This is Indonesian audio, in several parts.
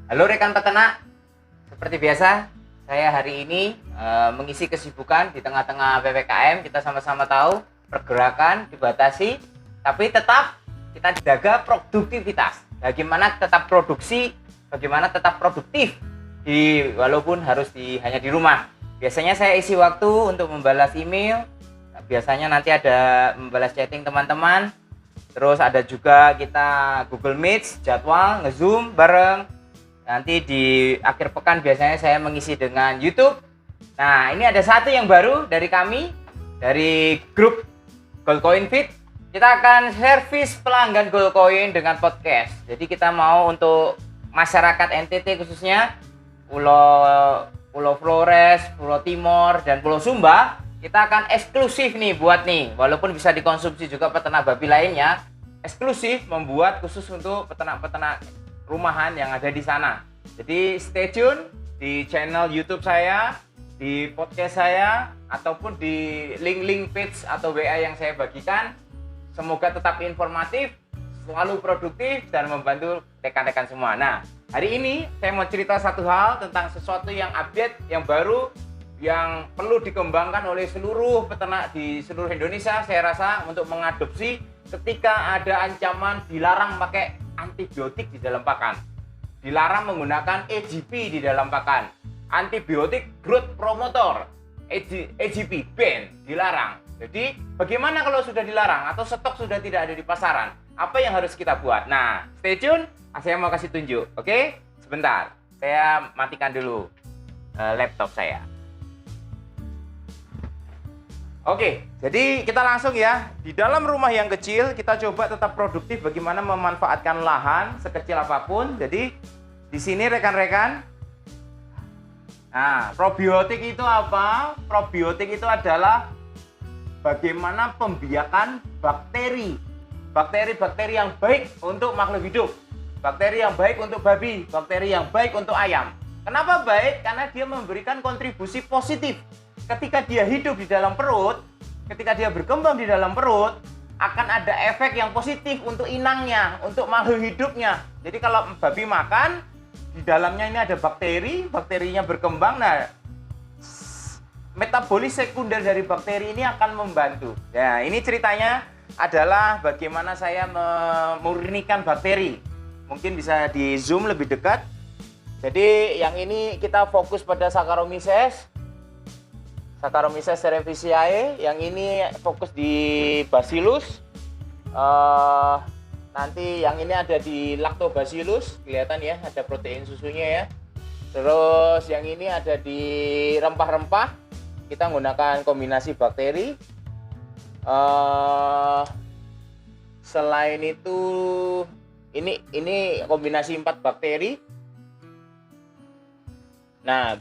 Halo rekan peternak, seperti biasa saya hari ini mengisi kesibukan di tengah-tengah PPKM. Kita sama-sama tahu pergerakan dibatasi, tapi tetap kita jaga produktivitas. Bagaimana tetap produksi, bagaimana tetap produktif walaupun harus hanya di rumah. Biasanya saya isi waktu untuk membalas email, biasanya nanti ada membalas chatting teman-teman. Terus ada juga kita Google Meet, jadwal, nge-zoom bareng. Nanti di akhir pekan biasanya saya mengisi dengan YouTube. Nah, ini ada satu yang baru dari kami, dari grup Goldcoin Feed. Kita akan servis pelanggan Goldcoin dengan podcast. Jadi kita mau untuk masyarakat NTT khususnya, Pulau Flores, Pulau Timor, dan Pulau Sumba, kita akan eksklusif nih buat nih, walaupun bisa dikonsumsi juga peternak babi lainnya, eksklusif membuat khusus untuk peternak-peternak rumahan yang ada di sana. Jadi stay tune di channel YouTube saya, di podcast saya, ataupun di link-link page atau WA yang saya bagikan. Semoga tetap informatif, selalu produktif, dan membantu rekan-rekan semua. Nah, hari ini saya mau cerita satu hal tentang sesuatu yang update, yang baru, yang perlu dikembangkan oleh seluruh peternak di seluruh Indonesia. Saya rasa untuk mengadopsi ketika ada ancaman dilarang pakai antibiotik di dalam pakan, dilarang menggunakan AGP di dalam pakan, antibiotik growth promoter, AGP ban, dilarang. Jadi bagaimana kalau sudah dilarang atau stok sudah tidak ada di pasaran? Apa yang harus kita buat? Nah, stay tune, saya mau kasih tunjuk. Oke, sebentar, saya matikan dulu laptop saya. Oke, jadi kita langsung ya. Di dalam rumah yang kecil, kita coba tetap produktif bagaimana memanfaatkan lahan sekecil apapun. Jadi, di sini rekan-rekan. Nah, probiotik itu apa? Probiotik itu adalah bagaimana pembiakan bakteri. Bakteri-bakteri yang baik untuk makhluk hidup. Bakteri yang baik untuk babi, bakteri yang baik untuk ayam. Kenapa baik? Karena dia memberikan kontribusi positif. Ketika dia hidup di dalam perut, ketika dia berkembang di dalam perut, akan ada efek yang positif untuk inangnya, untuk makhluk hidupnya. Jadi kalau babi makan, di dalamnya ini ada bakteri, bakterinya berkembang, nah metabolis sekunder dari bakteri ini akan membantu. Nah, ini ceritanya adalah bagaimana saya memurnikan bakteri. Mungkin bisa di zoom lebih dekat. Jadi yang ini kita fokus pada Saccharomyces cerevisiae, yang ini fokus di Bacillus. Nanti yang ini ada di Lactobacillus, kelihatan ya, ada protein susunya ya. Terus yang ini ada di rempah-rempah, kita menggunakan kombinasi bakteri. Selain itu, ini kombinasi 4 bakteri. Nah,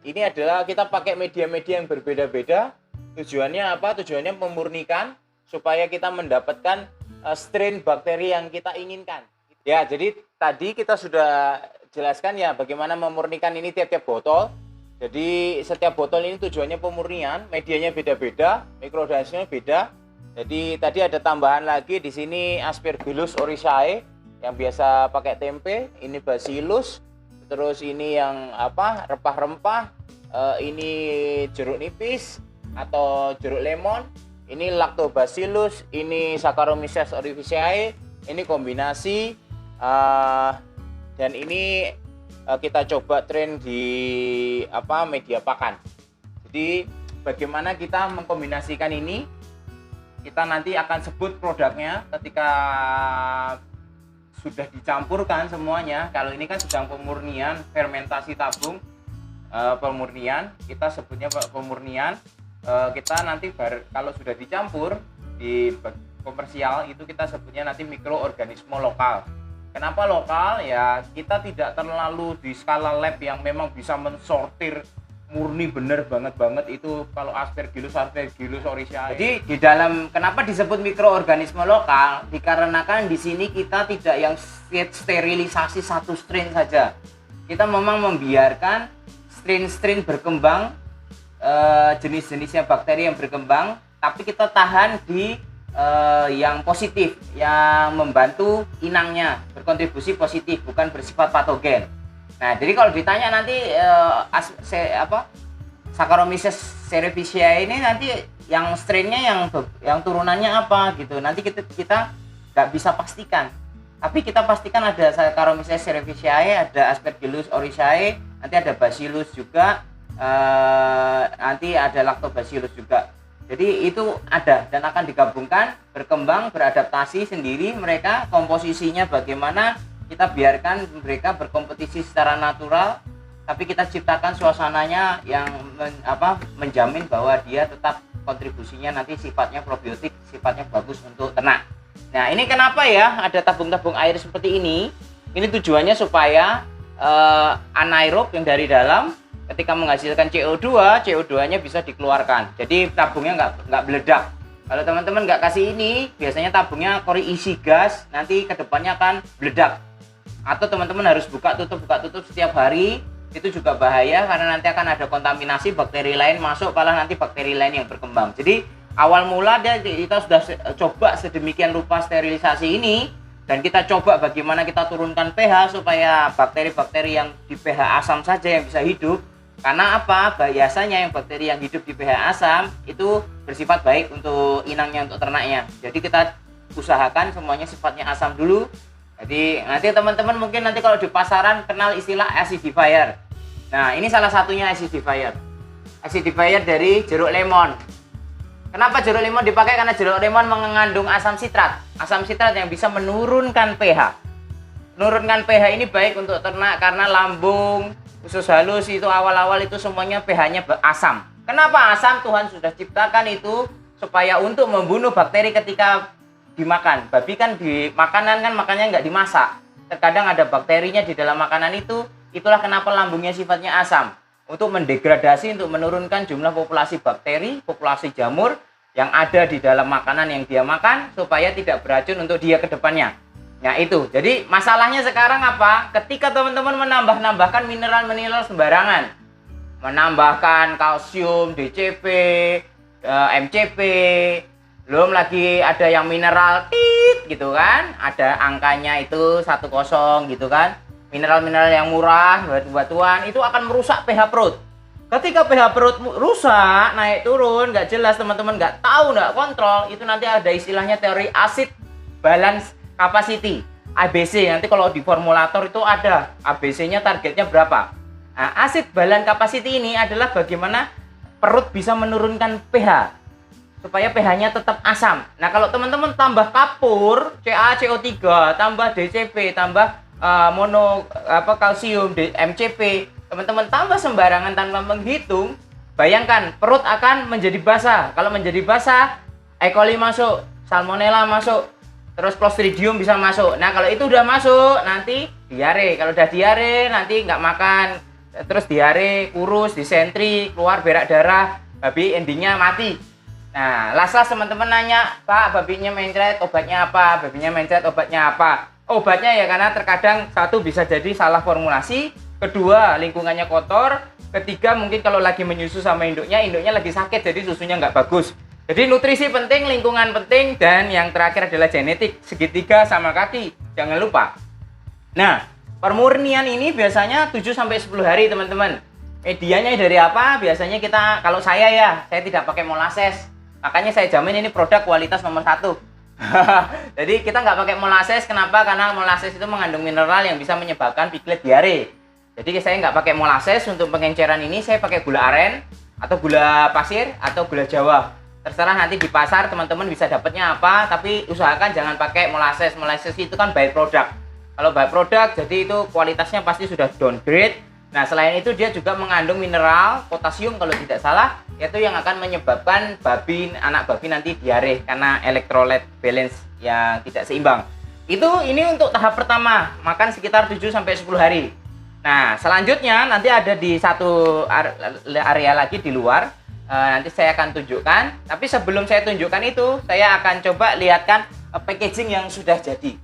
ini adalah kita pakai media-media yang berbeda-beda. Tujuannya apa? Tujuannya memurnikan supaya kita mendapatkan strain bakteri yang kita inginkan. Ya, jadi tadi kita sudah jelaskan ya bagaimana memurnikan ini tiap-tiap botol. Jadi setiap botol ini tujuannya pemurnian, medianya beda-beda, mikrodosisnya beda. Jadi tadi ada tambahan lagi di sini Aspergillus oryzae yang biasa pakai tempe, ini Bacillus. Terus ini yang rempah-rempah, ini jeruk nipis atau jeruk lemon, ini Lactobacillus, ini Saccharomyces cerevisiae, ini kombinasi, dan ini kita coba train di media pakan. Jadi bagaimana kita mengkombinasikan ini, kita nanti akan sebut produknya ketika sudah dicampurkan semuanya. Kalau ini kan sedang pemurnian, fermentasi tabung, pemurnian, kita sebutnya pemurnian. Kita nanti kalau sudah dicampur di komersial itu kita sebutnya nanti mikroorganisme lokal. Kenapa lokal? Ya kita tidak terlalu di skala lab yang memang bisa mensortir murni bener banget itu kalau Aspergillus oryzae. Jadi di dalam kenapa disebut mikroorganisme lokal? Dikarenakan di sini kita tidak yang sterilisasi satu strain saja. Kita memang membiarkan strain-strain berkembang, jenis-jenisnya bakteri yang berkembang, tapi kita tahan di yang positif, yang membantu inangnya berkontribusi positif, bukan bersifat patogen. Nah, jadi kalau ditanya nanti Saccharomyces cerevisiae ini nanti yang strainnya yang turunannya apa gitu. Nanti kita nggak bisa pastikan. Tapi kita pastikan ada Saccharomyces cerevisiae, ada Aspergillus oryzae, nanti ada Bacillus juga, nanti ada Lactobacillus juga. Jadi itu ada dan akan digabungkan, berkembang, beradaptasi sendiri mereka, komposisinya bagaimana kita biarkan mereka berkompetisi secara natural, tapi kita ciptakan suasananya yang menjamin bahwa dia tetap kontribusinya nanti sifatnya probiotik, sifatnya bagus untuk ternak. Nah, ini kenapa ya ada tabung-tabung air seperti ini? Ini tujuannya supaya anaerob yang dari dalam ketika menghasilkan CO2-nya bisa dikeluarkan. Jadi tabungnya nggak meledak. Kalau teman-teman nggak kasih ini, biasanya tabungnya kori isi gas, nanti kedepannya akan meledak. Atau teman-teman harus buka tutup setiap hari. Itu juga bahaya karena nanti akan ada kontaminasi, bakteri lain masuk, malah nanti bakteri lain yang berkembang. Jadi awal mula kita sudah coba sedemikian rupa sterilisasi ini, dan kita coba bagaimana kita turunkan pH supaya bakteri-bakteri yang di pH asam saja yang bisa hidup. Karena apa? Biasanya yang bakteri yang hidup di pH asam itu bersifat baik untuk inangnya, untuk ternaknya. Jadi kita usahakan semuanya sifatnya asam dulu. Jadi nanti teman-teman mungkin nanti kalau di pasaran kenal istilah acidifier. Nah, ini salah satunya acidifier. Acidifier dari jeruk lemon. Kenapa jeruk lemon dipakai? Karena jeruk lemon mengandung asam sitrat. Asam sitrat yang bisa menurunkan pH. Menurunkan pH ini baik untuk ternak karena lambung, usus halus itu awal-awal itu semuanya pH-nya asam. Kenapa asam? Tuhan sudah ciptakan itu supaya untuk membunuh bakteri ketika dimakan. Babi kan di makanan kan makannya nggak dimasak. Terkadang ada bakterinya di dalam makanan itu. Itulah kenapa lambungnya sifatnya asam. Untuk mendegradasi, untuk menurunkan jumlah populasi bakteri, populasi jamur yang ada di dalam makanan yang dia makan supaya tidak beracun untuk dia ke depannya. Nah itu. Jadi masalahnya sekarang apa? Ketika teman-teman menambahkan mineral-mineral sembarangan. Menambahkan kalsium, DCP, MCP, belum lagi ada yang mineral gitu kan, ada angkanya itu 10 gitu kan. Mineral-mineral yang murah, batu-batuan itu akan merusak pH perut. Ketika pH perut rusak, naik turun, nggak jelas, teman-teman nggak tahu, nggak kontrol, itu nanti ada istilahnya teori acid balance capacity, ABC. Nanti kalau di formulator itu ada ABC-nya, targetnya berapa. Nah, acid balance capacity ini adalah bagaimana perut bisa menurunkan pH supaya pH-nya tetap asam. Nah, kalau teman-teman tambah kapur, CaCO3, tambah DCP, tambah kalsium, MCP, teman-teman tambah sembarangan tanpa menghitung, bayangkan perut akan menjadi basah. Kalau menjadi basah, E. coli masuk, Salmonella masuk, terus Clostridium bisa masuk. Nah, kalau itu udah masuk, nanti diare. Kalau udah diare, nanti nggak makan, terus diare, kurus, disentri, keluar berak darah, babi endingnya mati. Nah, las-las teman-teman nanya, Pak, babinya mencret, obatnya apa? Babinya mencret, obatnya apa? Obatnya ya karena terkadang satu bisa jadi salah formulasi, kedua lingkungannya kotor, ketiga mungkin kalau lagi menyusu sama induknya lagi sakit, jadi susunya nggak bagus. Jadi nutrisi penting, lingkungan penting, dan yang terakhir adalah genetik, segitiga sama kaki, jangan lupa. Nah, permurnian ini biasanya 7-10 hari teman-teman. Medianya dari apa? Biasanya kalau saya tidak pakai molasses. Makanya saya jamin ini produk kualitas nomor 1. Jadi kita nggak pakai molasses. Kenapa? Karena molasses itu mengandung mineral yang bisa menyebabkan piglet diare. Jadi saya nggak pakai molasses untuk pengenceran ini. Saya pakai gula aren atau gula pasir atau gula jawa. Terserah nanti di pasar teman-teman bisa dapatnya apa. Tapi usahakan jangan pakai molasses. Molasses itu kan by product. Kalau by product jadi itu kualitasnya pasti sudah downgrade. Nah, selain itu dia juga mengandung mineral potasium kalau tidak salah, yaitu yang akan menyebabkan anak babi nanti diare karena electrolyte balance yang tidak seimbang. Ini untuk tahap pertama, makan sekitar 7-10 hari. Nah, selanjutnya nanti ada di satu area lagi di luar, nanti saya akan tunjukkan. Tapi sebelum saya tunjukkan itu, saya akan coba lihatkan packaging yang sudah jadi.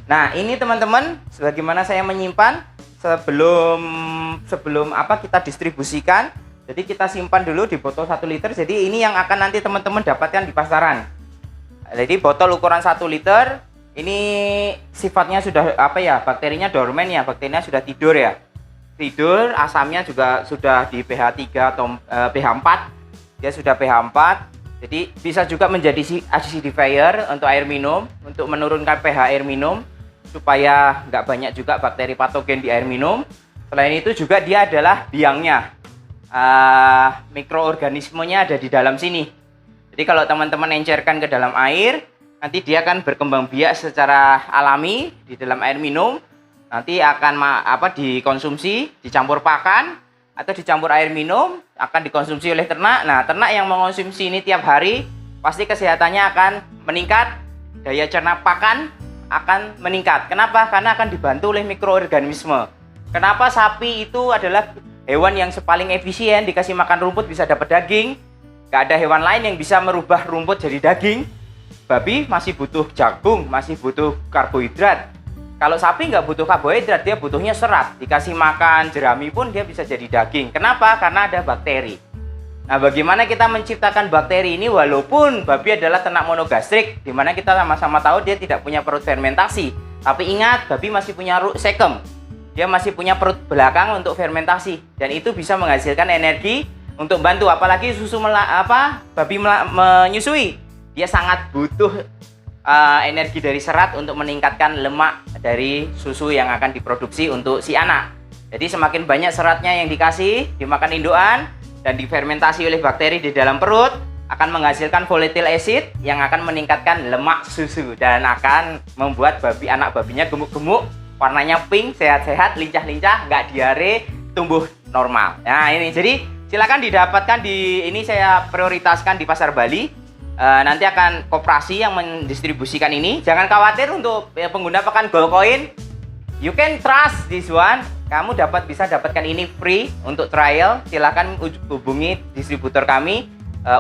Nah, ini teman-teman, sebagaimana saya menyimpan sebelum kita distribusikan. Jadi kita simpan dulu di botol 1 liter. Jadi ini yang akan nanti teman-teman dapatkan di pasaran. Jadi botol ukuran 1 liter ini sifatnya sudah apa ya, bakterinya dorman ya, bakterinya sudah tidur ya. Tidur, asamnya juga sudah di pH 3 atau pH 4. Dia sudah pH 4. Jadi bisa juga menjadi acidifier untuk air minum, untuk menurunkan pH air minum supaya nggak banyak juga bakteri patogen di air minum. Selain itu juga dia adalah biangnya. Mikroorganismenya ada di dalam sini. Jadi kalau teman-teman encerkan ke dalam air, nanti dia akan berkembang biak secara alami di dalam air minum. Nanti akan dikonsumsi, dicampur pakan atau dicampur air minum, akan dikonsumsi oleh ternak. Nah, ternak yang mengonsumsi ini tiap hari pasti kesehatannya akan meningkat, daya cerna pakan akan meningkat. Kenapa? Karena akan dibantu oleh mikroorganisme. Kenapa sapi itu adalah hewan yang paling efisien, dikasih makan rumput bisa dapat daging. Gak ada hewan lain yang bisa merubah rumput jadi daging. Babi masih butuh jagung, masih butuh karbohidrat. Kalau sapi nggak butuh karbohidrat, dia butuhnya serat. Dikasih makan jerami pun dia bisa jadi daging. Kenapa? Karena ada bakteri. Nah, bagaimana kita menciptakan bakteri ini walaupun babi adalah ternak monogastrik, di mana kita sama-sama tahu dia tidak punya perut fermentasi. Tapi ingat, babi masih punya sekem. Dia masih punya perut belakang untuk fermentasi, dan itu bisa menghasilkan energi untuk bantu. Apalagi babi menyusui, dia sangat butuh energi dari serat untuk meningkatkan lemak dari susu yang akan diproduksi untuk si anak. Jadi semakin banyak seratnya yang dikasih dimakan indukan dan difermentasi oleh bakteri di dalam perut, akan menghasilkan volatile acid yang akan meningkatkan lemak susu dan akan membuat anak babinya gemuk-gemuk, warnanya pink, sehat-sehat, lincah-lincah, nggak diare, tumbuh normal. Nah ini, jadi silakan didapatkan ini saya prioritaskan di pasar Bali. Nanti akan koperasi yang mendistribusikan ini. Jangan khawatir untuk pengguna pakan Goldcoin. You can trust this one. Kamu bisa dapatkan ini free untuk trial. Silakan hubungi distributor kami.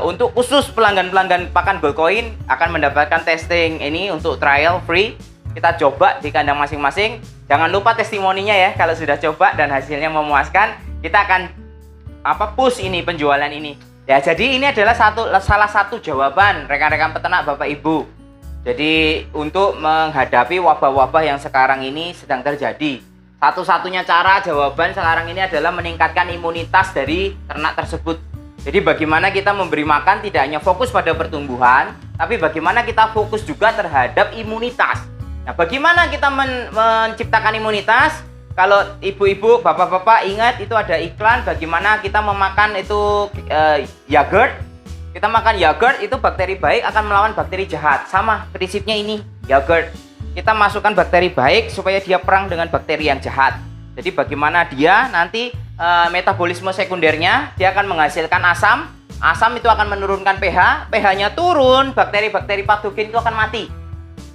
Untuk khusus pelanggan-pelanggan pakan Goldcoin akan mendapatkan testing ini untuk trial free. Kita coba di kandang masing-masing. Jangan lupa testimoninya ya. Kalau sudah coba dan hasilnya memuaskan, kita akan push ini penjualan ini. Ya, jadi ini adalah salah satu jawaban rekan-rekan peternak Bapak Ibu. Jadi untuk menghadapi wabah-wabah yang sekarang ini sedang terjadi, satu-satunya cara jawaban sekarang ini adalah meningkatkan imunitas dari ternak tersebut. Jadi bagaimana kita memberi makan tidak hanya fokus pada pertumbuhan, tapi bagaimana kita fokus juga terhadap imunitas. Nah, bagaimana kita menciptakan imunitas? Kalau ibu-ibu, bapak-bapak ingat itu ada iklan bagaimana kita memakan itu yogurt. Kita makan yogurt itu bakteri baik akan melawan bakteri jahat. Sama prinsipnya ini yogurt. Kita masukkan bakteri baik supaya dia perang dengan bakteri yang jahat. Jadi bagaimana dia nanti metabolisme sekundernya, dia akan menghasilkan asam. Asam itu akan menurunkan pH. pH-nya turun, bakteri-bakteri patogen itu akan mati.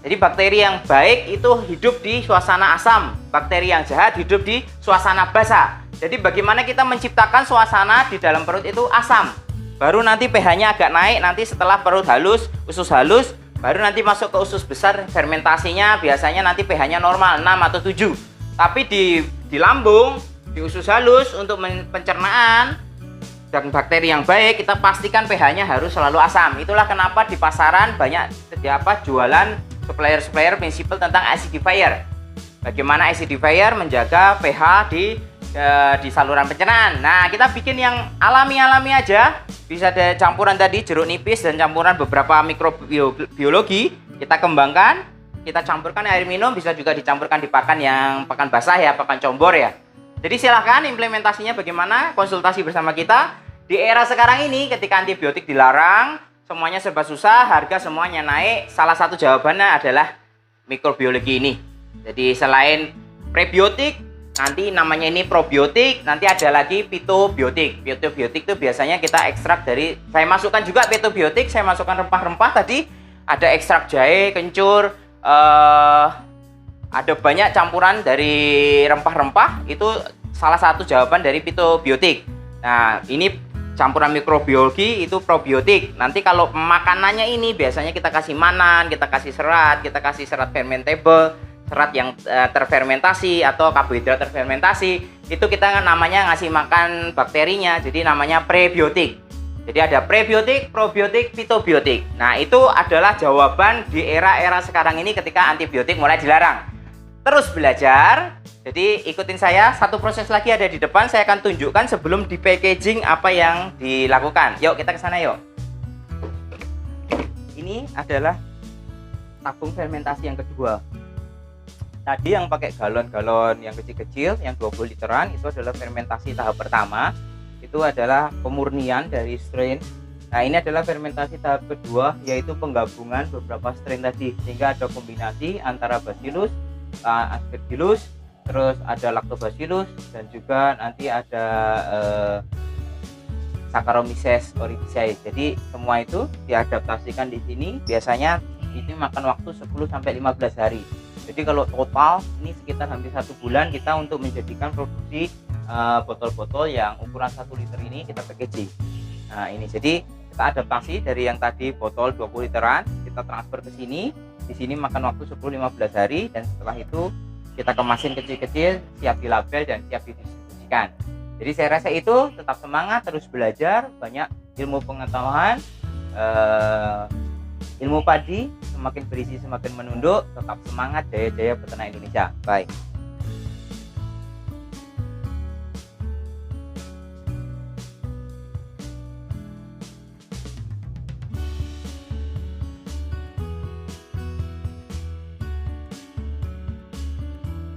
Jadi bakteri yang baik itu hidup di suasana asam, bakteri yang jahat hidup di suasana basa. Jadi bagaimana kita menciptakan suasana di dalam perut itu asam. Baru nanti pH-nya agak naik, nanti setelah perut halus, usus halus, baru nanti masuk ke usus besar, fermentasinya biasanya nanti pH-nya normal 6 atau 7. Tapi di lambung, di usus halus untuk pencernaan dan bakteri yang baik, kita pastikan pH-nya harus selalu asam. Itulah kenapa di pasaran banyak jualan supplier prinsipal tentang acidifier. Bagaimana acidifier menjaga pH di saluran pencernaan. Nah, kita bikin yang alami-alami aja. Bisa ada campuran tadi jeruk nipis dan campuran beberapa mikrobiologi. Kita kembangkan, kita campurkan air minum, bisa juga dicampurkan di pakan basah ya, pakan combor ya. Jadi silakan implementasinya bagaimana, konsultasi bersama kita. Di era sekarang ini ketika antibiotik dilarang, semuanya serba susah, harga semuanya naik. Salah satu jawabannya adalah mikrobiologi ini. Jadi selain prebiotik, nanti namanya ini probiotik, nanti ada lagi pitobiotik. Pitobiotik itu biasanya kita ekstrak dari, saya masukkan juga pitobiotik, saya masukkan rempah-rempah tadi, ada ekstrak jahe, kencur, ada banyak campuran dari rempah-rempah, itu salah satu jawaban dari pitobiotik. Nah, ini campuran mikrobiologi itu probiotik. Nanti kalau makanannya ini biasanya kita kasih manan, kita kasih serat fermentable, serat yang terfermentasi atau karbohidrat terfermentasi, itu kita namanya ngasih makan bakterinya, jadi namanya prebiotik. Jadi ada prebiotik, probiotik, fitobiotik. Nah, itu adalah jawaban di era-era sekarang ini ketika antibiotik mulai dilarang. Terus belajar. Jadi ikutin saya, satu proses lagi ada di depan, saya akan tunjukkan sebelum di packaging apa yang dilakukan. Yuk kita ke sana yuk. Ini adalah tabung fermentasi yang kedua. Tadi yang pakai galon-galon yang kecil-kecil, yang 20 literan, itu adalah fermentasi tahap pertama. Itu adalah pemurnian dari strain. Nah, ini adalah fermentasi tahap kedua, yaitu penggabungan beberapa strain tadi, sehingga ada kombinasi antara Bacillus, Aspergillus, terus ada Lactobacillus, dan juga nanti ada Saccharomyces cerevisiae. Jadi semua itu diadaptasikan di sini. Biasanya ini makan waktu 10-15 hari. Jadi kalau total ini sekitar hampir 1 bulan kita untuk menjadikan produksi botol-botol yang ukuran 1 liter ini kita packaging. Nah, ini jadi kita adaptasi dari yang tadi botol 20 literan, kita transfer ke sini. Di sini makan waktu 10-15 hari, dan setelah itu kita kemasin kecil-kecil, siap dilabel dan siap didistribusikan. Jadi saya rasa itu tetap semangat, terus belajar, banyak ilmu pengetahuan, ilmu padi semakin berisi semakin menunduk, tetap semangat, jaya-jaya peternak Indonesia. Baik.